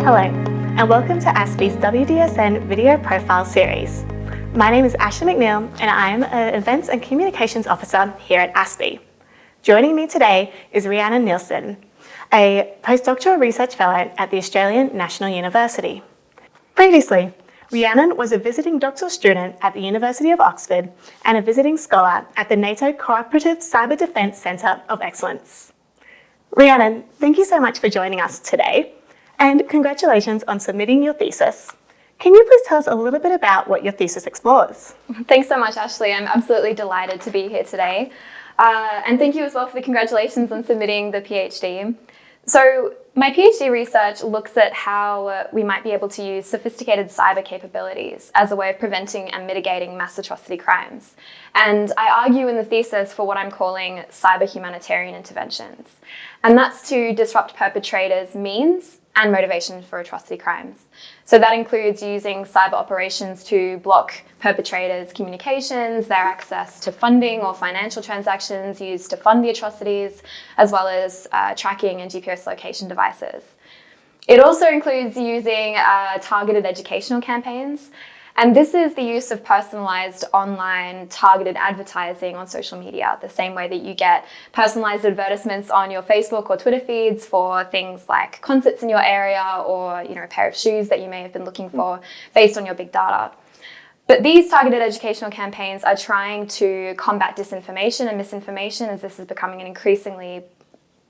Hello, and welcome to ASPI's WDSN video profile series. My name is Ashleigh McNeill, and I am an Events and Communications Officer here at ASPI. Joining me today is Rhiannon Neilsen, a postdoctoral research fellow at the Australian National University. Previously, Rhiannon was a visiting doctoral student at the University of Oxford and a visiting scholar at the NATO Cooperative Cyber Defence Centre of Excellence. Rhiannon, thank you so much for joining us today, and congratulations on submitting your thesis. Can you please tell us a little bit about what your thesis explores? Thanks so much, Ashleigh. I'm absolutely delighted to be here today. And thank you as well for the congratulations on submitting the PhD. So my PhD research looks at how we might be able to use sophisticated cyber capabilities as a way of preventing and mitigating mass atrocity crimes. And I argue in the thesis for what I'm calling cyber humanitarian interventions. And that's to disrupt perpetrators' means and motivation for atrocity crimes. So that includes using cyber operations to block perpetrators' communications, their access to funding or financial transactions used to fund the atrocities, as well as tracking and GPS location devices. It also includes using targeted educational campaigns. And this is the use of personalized online targeted advertising on social media, the same way that you get personalized advertisements on your Facebook or Twitter feeds for things like concerts in your area or a pair of shoes that you may have been looking for based on your big data. But these targeted educational campaigns are trying to combat disinformation and misinformation, as this is becoming an increasingly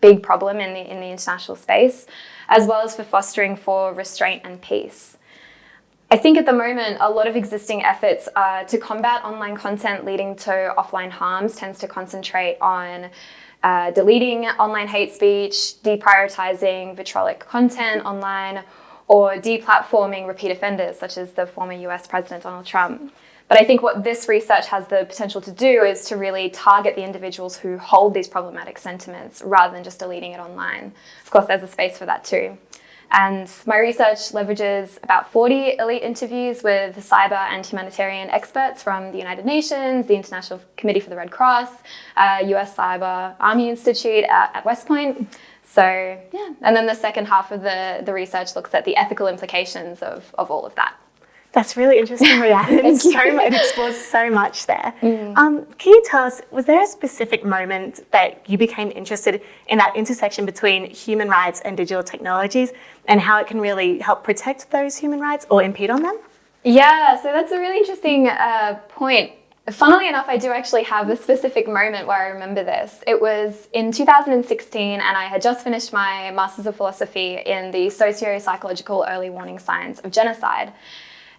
big problem in the international space, as well as for fostering for restraint and peace. I think at the moment, a lot of existing efforts to combat online content leading to offline harms tends to concentrate on deleting online hate speech, deprioritizing vitriolic content online, or deplatforming repeat offenders, such as the former US President Donald Trump. But I think what this research has the potential to do is to really target the individuals who hold these problematic sentiments rather than just deleting it online. Of course, there's a space for that too. And my research leverages about 40 elite interviews with cyber and humanitarian experts from the United Nations, the International Committee for the Red Cross, US Cyber Army Institute at West Point. So, yeah. And then the second half of the research looks at the ethical implications of all of that. That's really interesting, Rhiannon. It explores so much there. Can you tell us, was there a specific moment that you became interested in that intersection between human rights and digital technologies and how it can really help protect those human rights or impede on them? Yeah, so that's a really interesting point. Funnily enough, I do actually have a specific moment where I remember this. It was in 2016, and I had just finished my Masters of Philosophy in the Socio-Psychological Early Warning Signs of Genocide.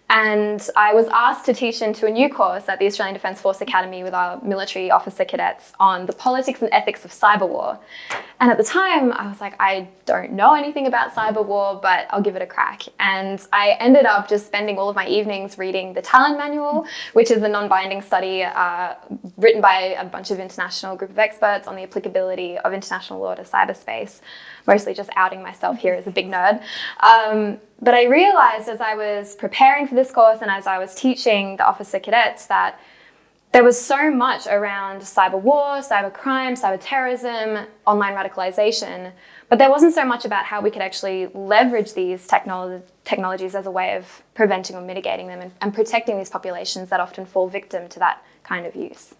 And I was asked to teach into a new course at the Australian Defence Force Academy with our military officer cadets on the politics and ethics of cyber war. And at the time, I was like, I don't know anything about cyber war, but I'll give it a crack. And I ended up just spending all of my evenings reading the Talon Manual, which is a non-binding study written by a bunch of international group of experts on the applicability of international law to cyberspace, mostly just outing myself here as a big nerd. But I realized as I was preparing for this course and as I was teaching the officer cadets that there was so much around cyber war, cyber crime, cyber terrorism, online radicalization, but there wasn't so much about how we could actually leverage these technologies as a way of preventing or mitigating them and protecting these populations that often fall victim to that kind of use.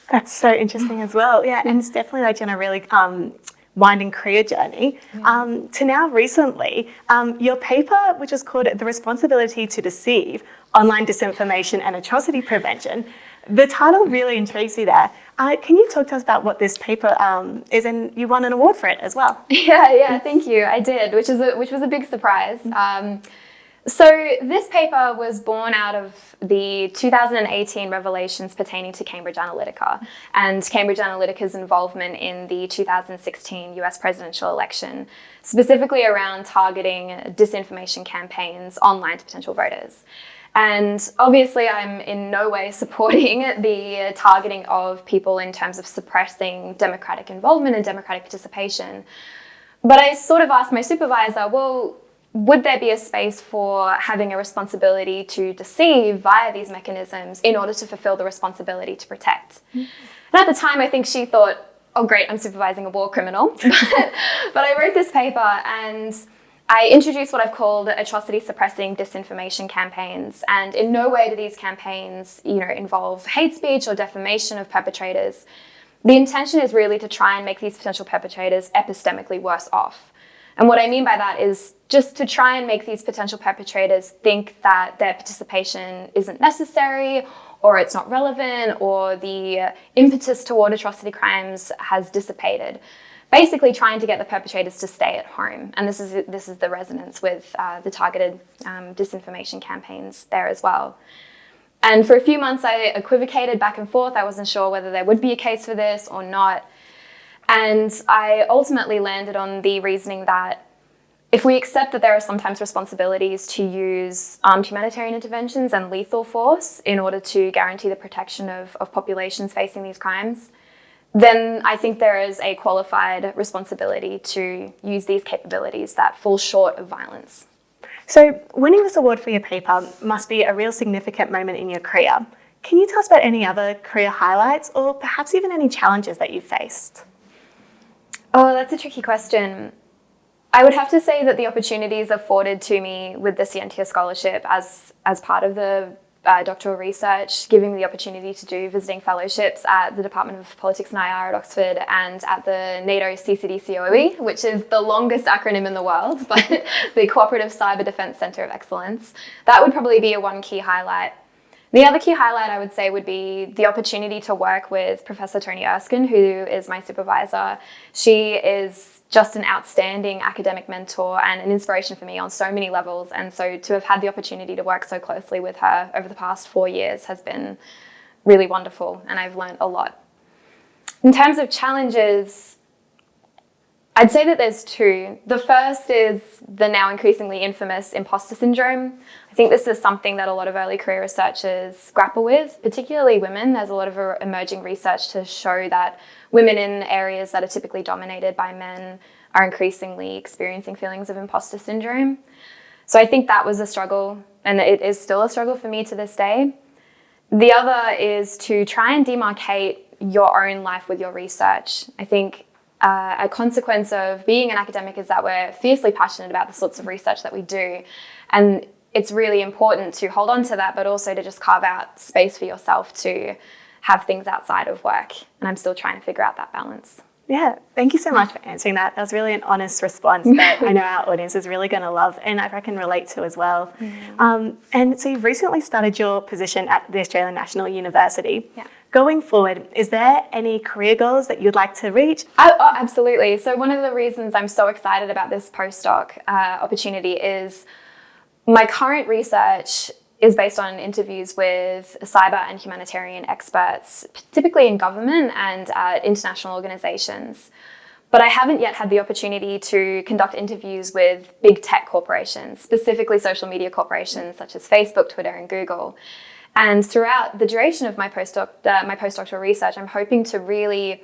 That's so interesting as well. Yeah, and it's definitely like in a really winding career journey to now recently, your paper, which was called The Responsibility to Deceive, Online Disinformation and Atrocity Prevention, the title really intrigues me there. Can you talk to us about what this paper is? And you won an award for it as well. Yeah, thank you. I did, which was a big surprise. So this paper was born out of the 2018 revelations pertaining to Cambridge Analytica and Cambridge Analytica's involvement in the 2016 US presidential election, specifically around targeting disinformation campaigns online to potential voters. And obviously I'm in no way supporting the targeting of people in terms of suppressing democratic involvement and democratic participation. But I sort of asked my supervisor, well, would there be a space for having a responsibility to deceive via these mechanisms in order to fulfill the responsibility to protect? And at the time, I think she thought, oh great, I'm supervising a war criminal. But I wrote this paper and I introduced what I've called atrocity suppressing disinformation campaigns, and in no way do these campaigns, involve hate speech or defamation of perpetrators. The intention is really to try and make these potential perpetrators epistemically worse off. And what I mean by that is just to try and make these potential perpetrators think that their participation isn't necessary, or it's not relevant, or the impetus toward atrocity crimes has dissipated. Basically trying to get the perpetrators to stay at home. And this is the resonance with the targeted disinformation campaigns there as well. And for a few months, I equivocated back and forth. I wasn't sure whether there would be a case for this or not. And I ultimately landed on the reasoning that if we accept that there are sometimes responsibilities to use armed humanitarian interventions and lethal force in order to guarantee the protection of populations facing these crimes, then I think there is a qualified responsibility to use these capabilities that fall short of violence. So winning this award for your paper must be a real significant moment in your career. Can you tell us about any other career highlights or perhaps even any challenges that you've faced? Oh, that's a tricky question. I would have to say that the opportunities afforded to me with the Scientia Scholarship as part of the doctoral research, giving me the opportunity to do visiting fellowships at the Department of Politics and IR at Oxford and at the NATO CCD-COE, which is the longest acronym in the world, but the Cooperative Cyber Defence Centre of Excellence. That would probably be one key highlight. The other key highlight I would say would be the opportunity to work with Professor Toni Erskine, who is my supervisor. She is just an outstanding academic mentor and an inspiration for me on so many levels. And so to have had the opportunity to work so closely with her over the past 4 years has been really wonderful, and I've learned a lot. In terms of challenges, I'd say that there's two. The first is the now increasingly infamous imposter syndrome. I think this is something that a lot of early career researchers grapple with, particularly women. There's a lot of emerging research to show that women in areas that are typically dominated by men are increasingly experiencing feelings of imposter syndrome. So I think that was a struggle, and it is still a struggle for me to this day. The other is to try and demarcate your own life with your research. I think a consequence of being an academic is that we're fiercely passionate about the sorts of research that we do. And it's really important to hold on to that, but also to just carve out space for yourself to have things outside of work. And I'm still trying to figure out that balance. Yeah, thank you so much for answering that. That was really an honest response that I know our audience is really going to love and I reckon relate to as well. And so you've recently started your position at the Australian National University. Yeah. Going forward, is there any career goals that you'd like to reach? Oh, absolutely. So one of the reasons I'm so excited about this postdoc opportunity is my current research is based on interviews with cyber and humanitarian experts, typically in government and international organizations. But I haven't yet had the opportunity to conduct interviews with big tech corporations, specifically social media corporations such as Facebook, Twitter, and Google. And throughout the duration of my postdoctoral research, I'm hoping to really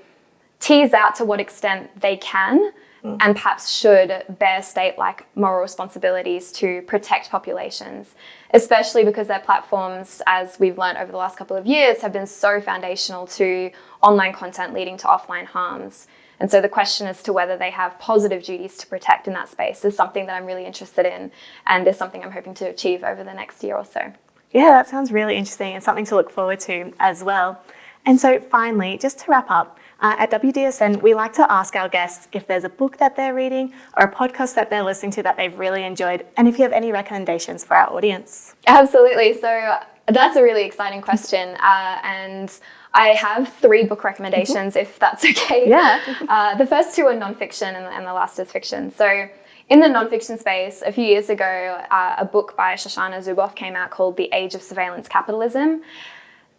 tease out to what extent they can and perhaps should bear state-like moral responsibilities to protect populations, especially because their platforms, as we've learned over the last couple of years, have been so foundational to online content leading to offline harms. And so the question as to whether they have positive duties to protect in that space is something that I'm really interested in, and is something I'm hoping to achieve over the next year or so. Yeah, that sounds really interesting and something to look forward to as well. And so finally, just to wrap up, at WDSN, we like to ask our guests if there's a book that they're reading or a podcast that they're listening to that they've really enjoyed, and if you have any recommendations for our audience. Absolutely. So that's a really exciting question. And I have 3 book recommendations, if that's okay. Yeah. The first 2 are nonfiction and the last is fiction. So in the nonfiction space, a few years ago, a book by Shoshana Zuboff came out called The Age of Surveillance Capitalism.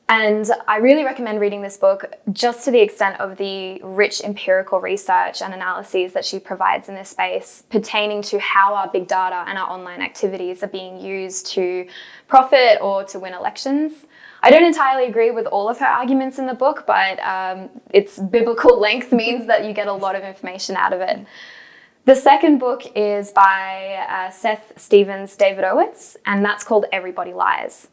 And I really recommend reading this book just to the extent of the rich empirical research and analyses that she provides in this space pertaining to how our big data and our online activities are being used to profit or to win elections. I don't entirely agree with all of her arguments in the book, but its biblical length means that you get a lot of information out of it. The second book is by Seth Stevens, David Owitz, and that's called Everybody Lies.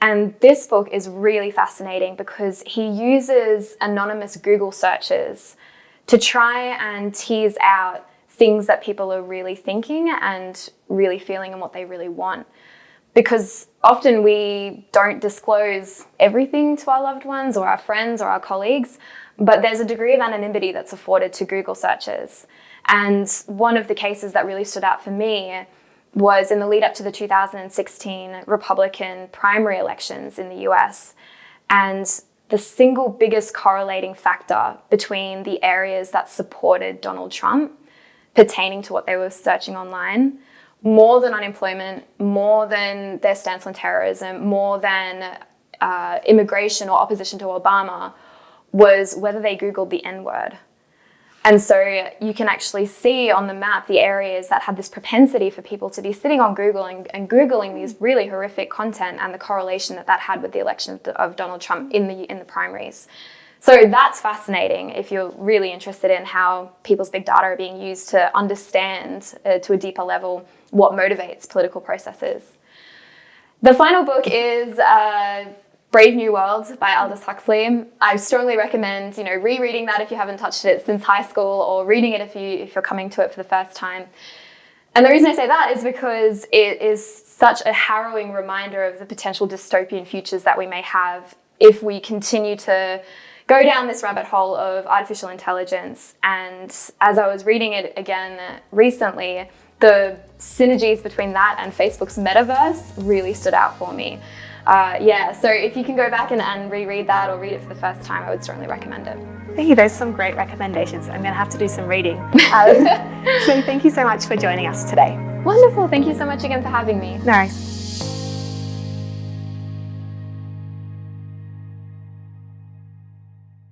And this book is really fascinating because he uses anonymous Google searches to try and tease out things that people are really thinking and really feeling and what they really want. Because often we don't disclose everything to our loved ones or our friends or our colleagues, but there's a degree of anonymity that's afforded to Google searches. And one of the cases that really stood out for me was in the lead up to the 2016 Republican primary elections in the US. And the single biggest correlating factor between the areas that supported Donald Trump pertaining to what they were searching online, more than unemployment, more than their stance on terrorism, more than immigration or opposition to Obama, was whether they Googled the N-word. And so you can actually see on the map the areas that had this propensity for people to be sitting on Google and Googling these really horrific content, and the correlation that that had with the election of Donald Trump in the primaries. So that's fascinating if you're really interested in how people's big data are being used to understand to a deeper level what motivates political processes. The final book is Brave New World by Aldous Huxley. I strongly recommend, rereading that if you haven't touched it since high school, or reading it if you're coming to it for the first time. And the reason I say that is because it is such a harrowing reminder of the potential dystopian futures that we may have if we continue to go down this rabbit hole of artificial intelligence. And as I was reading it again recently, the synergies between that and Facebook's metaverse really stood out for me. So if you can go back and reread that or read it for the first time, I would certainly recommend it. Thank you, those are some great recommendations. I'm going to have to do some reading. So thank you so much for joining us today. Wonderful, thank you so much again for having me. No worries.